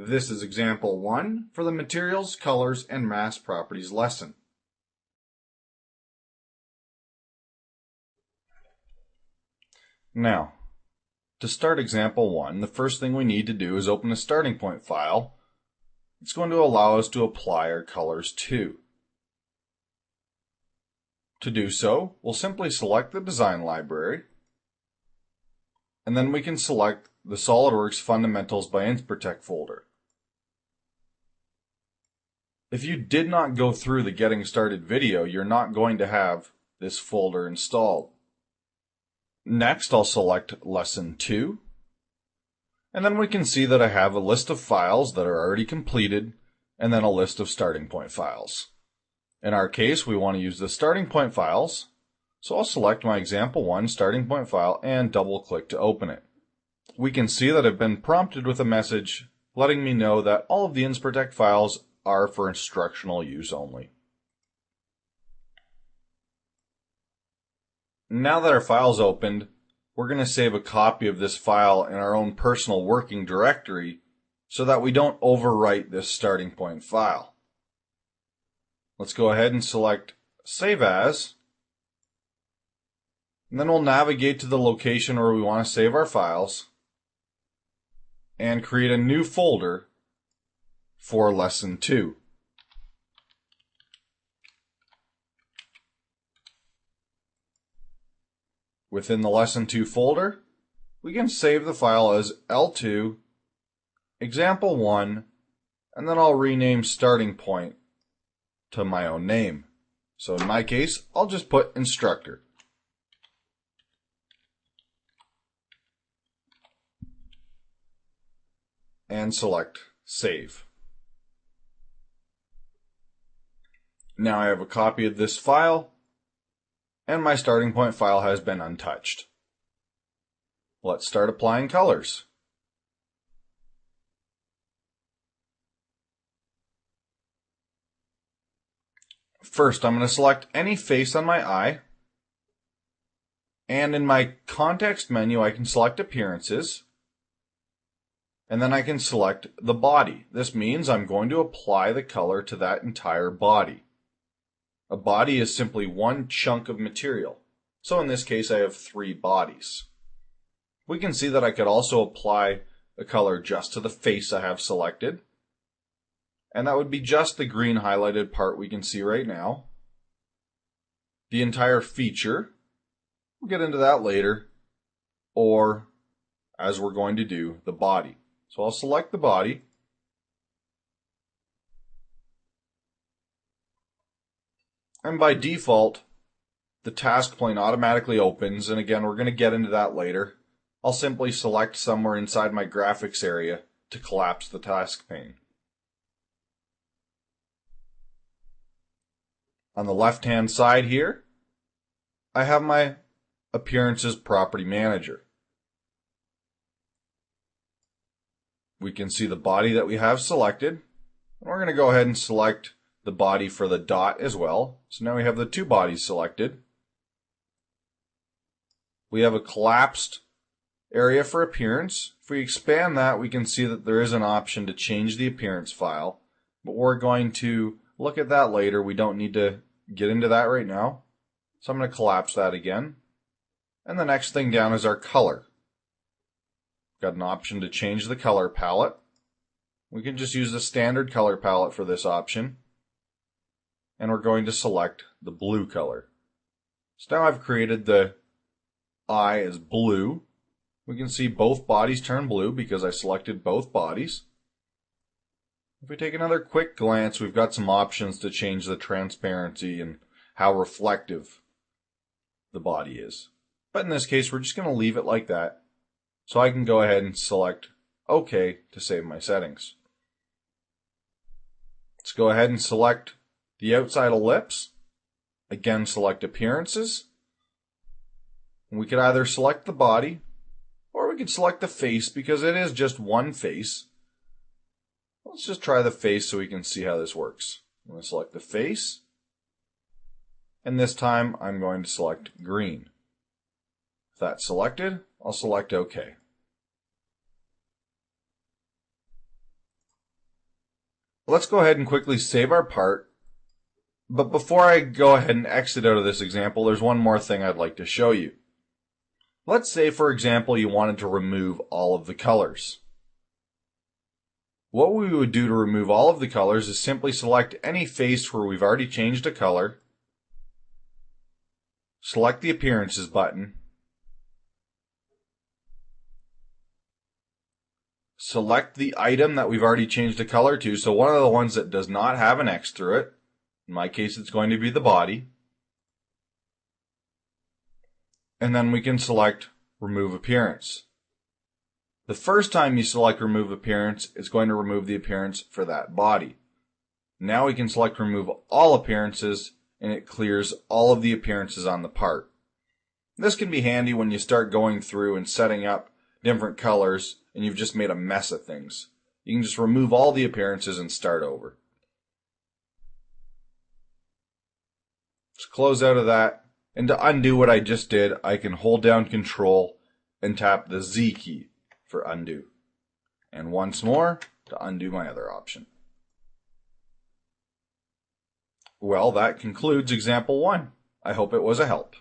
This is example 1 for the Materials, Colors, and Mass Properties lesson. Now, to start example 1, the first thing we need to do is open a starting point file. It's going to allow us to apply our colors to. To do so, we'll simply select the design library, and then we can select the SOLIDWORKS Fundamentals by Inspirtech folder. If you did not go through the Getting Started video, you're not going to have this folder installed. Next, I'll select Lesson 2, and then we can see that I have a list of files that are already completed, and then a list of starting point files. In our case, we want to use the starting point files, so I'll select my example 1 starting point file and double-click to open it. We can see that I've been prompted with a message letting me know that all of the Inspirtech files are for instructional use only. Now that our file's opened, we're going to save a copy of this file in our own personal working directory so that we don't overwrite this starting point file. Let's go ahead and select Save As, and then we'll navigate to the location where we want to save our files and create a new folder for Lesson 2. Within the Lesson 2 folder, we can save the file as L2, Example 1, and then I'll rename Starting Point to my own name. So in my case, I'll just put Instructor. And select Save. Now I have a copy of this file, and my starting point file has been untouched. Let's start applying colors. First, I'm going to select any face on my eye, and in my context menu I can select Appearances, and then I can select the body. This means I'm going to apply the color to that entire body. A body is simply one chunk of material, so in this case I have 3 bodies. We can see that I could also apply a color just to the face I have selected, and that would be just the green highlighted part we can see right now. The entire feature, we'll get into that later, or as we're going to do, the body. So I'll select the body, and by default, the task pane automatically opens, and again, we're going to get into that later. I'll simply select somewhere inside my graphics area to collapse the task pane. On the left-hand side here, I have my Appearances Property Manager. We can see the body that we have selected, and we're going to go ahead and select the body for the dot as well. So now we have the 2 bodies selected. We have a collapsed area for appearance. If we expand that, we can see that there is an option to change the appearance file, but we're going to look at that later. We don't need to get into that right now. So I'm going to collapse that again. And the next thing down is our color. Got an option to change the color palette. We can just use the standard color palette for this option. And we're going to select the blue color. So now I've created the eye as blue. We can see both bodies turn blue because I selected both bodies. If we take another quick glance, we've got some options to change the transparency and how reflective the body is. But in this case, we're just going to leave it like that. So I can go ahead and select OK to save my settings. Let's go ahead and select the outside ellipse. Again, select Appearances. And we could either select the body, or we could select the face because it is just one face. Let's just try the face so we can see how this works. I'm going to select the face, and this time I'm going to select green. If that's selected, I'll select OK. Let's go ahead and quickly save our part. But before I go ahead and exit out of this example, there's one more thing I'd like to show you. Let's say, for example, you wanted to remove all of the colors. What we would do to remove all of the colors is simply select any face where we've already changed a color, select the Appearances button, select the item that we've already changed a color to, so one of the ones that does not have an X through it. In my case, it's going to be the body. And then we can select Remove Appearance. The first time you select Remove Appearance, it's going to remove the appearance for that body. Now we can select Remove All Appearances, and it clears all of the appearances on the part. This can be handy when you start going through and setting up different colors and you've just made a mess of things. You can just remove all the appearances and start over. Let's close out of that. And to undo what I just did, I can hold down Control and tap the Z key for undo. And once more to undo my other option. Well, that concludes example 1. I hope it was a help.